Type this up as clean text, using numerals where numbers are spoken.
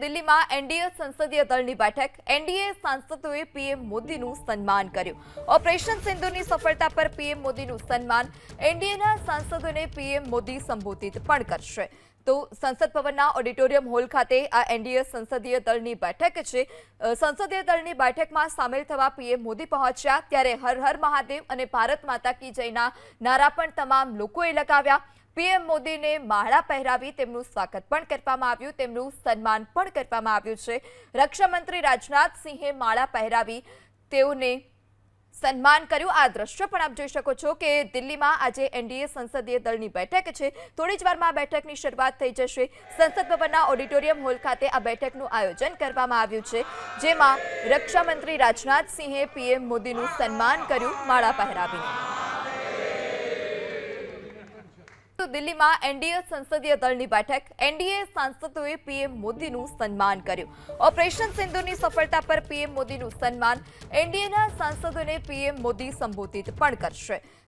દિલ્હીમાં એનડીએ સંસદીય દળની બેઠક એનડીએ સાંસદોએ પીએમ મોદીનું સન્માન કર્યું। ઓપરેશન સિંધુની સફળતા પર પીએમ મોદીનું સન્માન। એનડીએના સાંસદોને પીએમ મોદી સંબોધિત પણ કરશે। તો સંસદ ભવનના ઓડિટોરિયમ હોલ ખાતે આ એનડીએ સંસદીય દળની બેઠક છે। સંસદીય દળની બેઠકમાં સામેલ થવા પીએમ મોદી પહોંચ્યા ત્યારે હર હર મહાદેવ અને ભારત માતા કી જયના નારા પણ તમામ લોકોએ લગાવ્યા। પીએમ મોદીને માળા પહેરાવી તેમનું સ્વાગત પણ કરવામાં આવ્યું, તેમનું સન્માન પણ કરવામાં આવ્યું છે। રક્ષા મંત્રી રાજનાથ સિંહે માળા પહેરાવી તેઓને સન્માન કર્યું। આ દ્રશ્ય પણ આપ જોઈ શકો છો કે દિલ્હીમાં આજે એનડીએ સંસદીય દળની બેઠક છે। થોડી જ વારમાં આ બેઠકની શરૂઆત થઈ જશે। સંસદ ભવનના ઓડિટોરિયમ હોલ ખાતે આ બેઠકનું આયોજન કરવામાં આવ્યું છે, જેમાં રક્ષા મંત્રી રાજનાથ સિંહે પીએમ મોદીનું સન્માન કર્યું માળા પહેરાવીને। તો દિલ્હીમાં એનડીએ સંસદીય દળની બેઠક એનડીએ સાંસદોએ પીએમ મોદીનું સન્માન કર્યું। ઓપરેશન સિંધુની સફળતા પર પીએમ મોદીનું સન્માન। એનડીએના સાંસદોને પીએમ મોદી સંબોધિત પણ કરશે।